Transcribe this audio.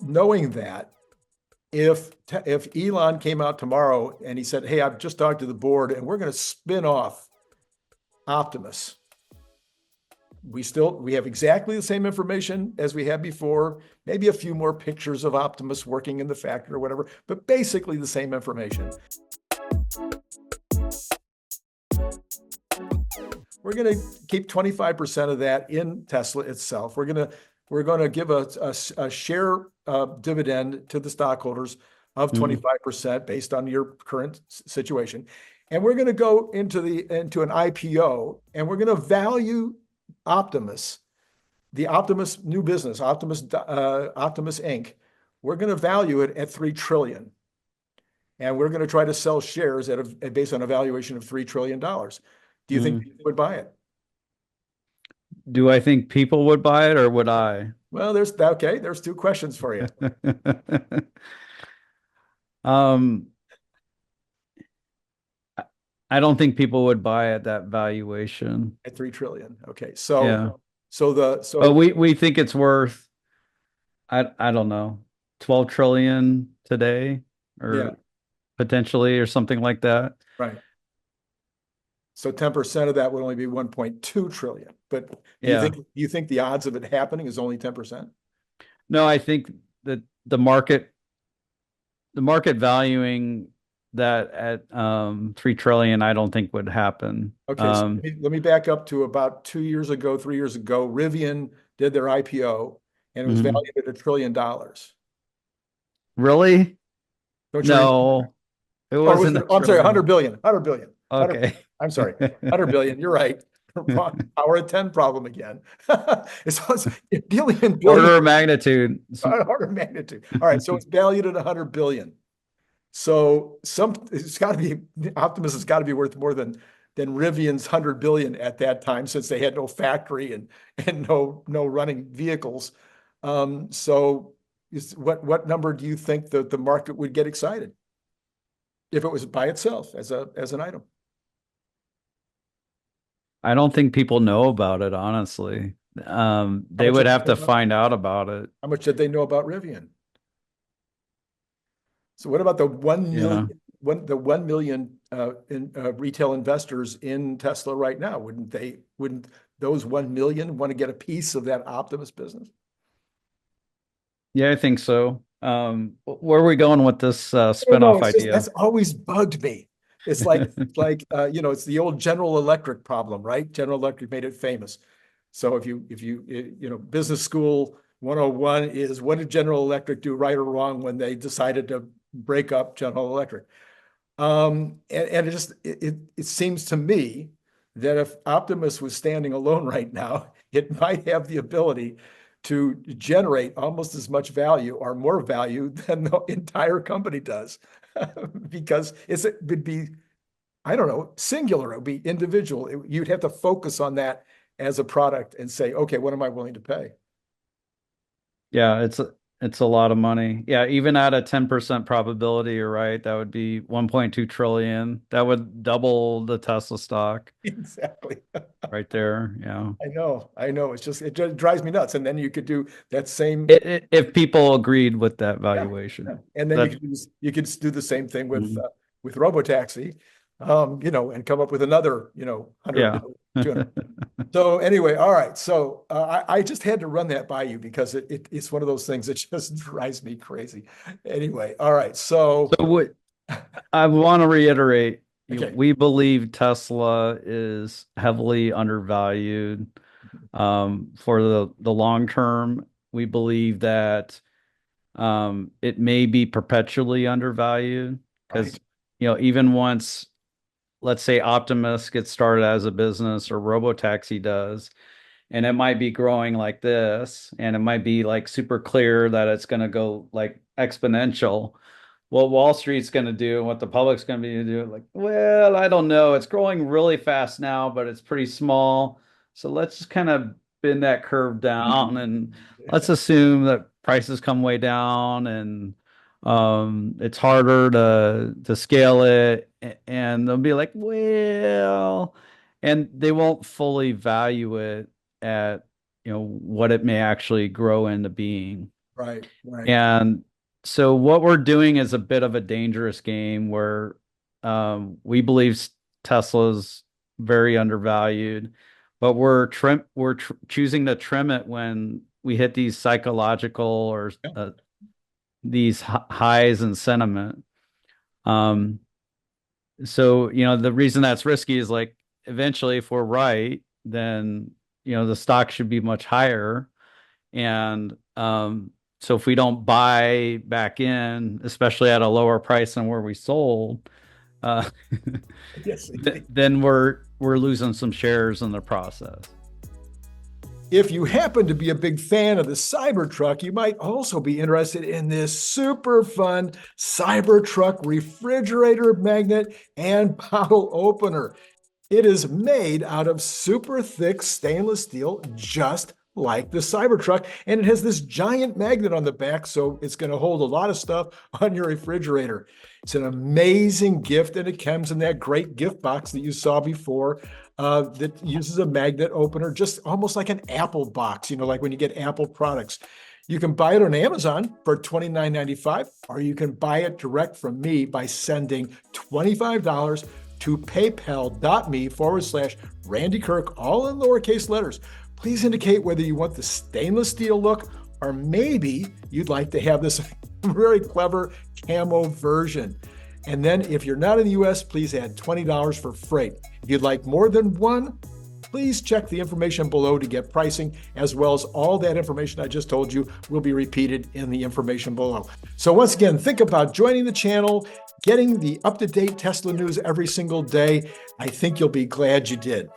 Knowing that, if Elon came out tomorrow and he said, "Hey, I've just talked to the board and we're going to spin off Optimus," we have exactly the same information as we had before, maybe a few more pictures of Optimus working in the factory or whatever, but basically the same information. We're going to keep 25% of that in Tesla itself. We're going to give a share dividend to the stockholders of 25% based on your current situation. And we're going to go into an IPO, and we're going to value Optimus, the Optimus new business, Optimus Inc. We're going to value it at $3 trillion. And we're going to try to sell shares based on a valuation of $3 trillion. Do you think people would buy it? Do I think people would buy it, or would I? Well, there's 2 questions for you. I don't think people would buy at that valuation. At $3 trillion. Okay. So, Yeah. But we think it's worth, I don't know, 12 trillion today, or potentially, or something like that. Right. So 10% of that would only be 1.2 trillion. But do you think the odds of it happening is only 10%? No, I think that the market valuing that at 3 trillion, I don't think would happen. Okay, so let me back up to about 3 years ago. Rivian did their IPO, and it was valued at $1 trillion. Really? No, it wasn't. I'm sorry, 100 billion. 100 billion. Okay. I'm sorry, 100 billion. You're right. Power of 10 problem again. It's billion. Order of magnitude. Order of magnitude. All right, so it's valued at 100 billion. So Optimus has got to be worth more than Rivian's 100 billion at that time, since they had no factory and no running vehicles. So what number do you think that the market would get excited if it was by itself as an item? I don't think people know about it, honestly. They would have to find out about it. How much did they know about Rivian? So what about the 1 million, the 1 million retail investors in Tesla right now? Wouldn't those 1 million want to get a piece of that Optimus business? Yeah, I think so. Where are we going with this spinoff idea? That's always bugged me. It's like it's the old General Electric problem, right? General Electric made it famous. So if you business school 101 is, what did General Electric do right or wrong when they decided to break up General Electric? And it seems to me that if Optimus was standing alone right now, it might have the ability to generate almost as much value or more value than the entire company does. Because it would be, I don't know, singular. It would be individual. You'd have to focus on that as a product and say, okay, what am I willing to pay? Yeah, it's a lot of money. Yeah, even at a 10% probability, you're right. That would be 1.2 trillion. That would double the Tesla stock. Exactly. Right there. Yeah. I know. It just drives me nuts. And then you could do that same. If people agreed with that valuation. Yeah. And then you could do the same thing with Robotaxi, and come up with another, 100 200. So anyway, all right. So I just had to run that by you because it's one of those things that just drives me crazy. Anyway, all right. So what I want to reiterate, okay. We believe Tesla is heavily undervalued for the long term. We believe that it may be perpetually undervalued because, even once, let's say Optimus gets started as a business, or Robotaxi does, and it might be growing like this, and it might be like super clear that it's going to go like exponential. What Wall Street's going to do and what the public's going to be doing, like, well, I don't know. It's growing really fast now, but it's pretty small. So let's just kind of bend that curve down, and let's assume that prices come way down, and it's harder to scale it, and they'll be like, well, and they won't fully value it at what it may actually grow into being. Right. And so what we're doing is a bit of a dangerous game where we believe Tesla's very undervalued, but we're choosing to trim it when we hit these psychological or these highs in sentiment. So, the reason that's risky is like eventually if we're right, then, the stock should be much higher. And so if we don't buy back in, especially at a lower price than where we sold, Yes. then we're losing some shares in the process. If you happen to be a big fan of the Cybertruck, you might also be interested in this super fun Cybertruck refrigerator magnet and bottle opener. It is made out of super thick stainless steel, just like the Cybertruck, and it has this giant magnet on the back, so it's going to hold a lot of stuff on your refrigerator. It's an amazing gift, and it comes in that great gift box that you saw before that uses a magnet opener, just almost like an Apple box, like when you get Apple products. You can buy it on Amazon for $29.95, or you can buy it direct from me by sending $25 to paypal.me/Randy Kirk, all in lowercase letters. Please indicate whether you want the stainless steel look, or maybe you'd like to have this very clever camo version. And then if you're not in the US, please add $20 for freight. If you'd like more than one, please check the information below to get pricing, as well as all that information I just told you will be repeated in the information below. So once again, think about joining the channel, getting the up-to-date Tesla news every single day. I think you'll be glad you did.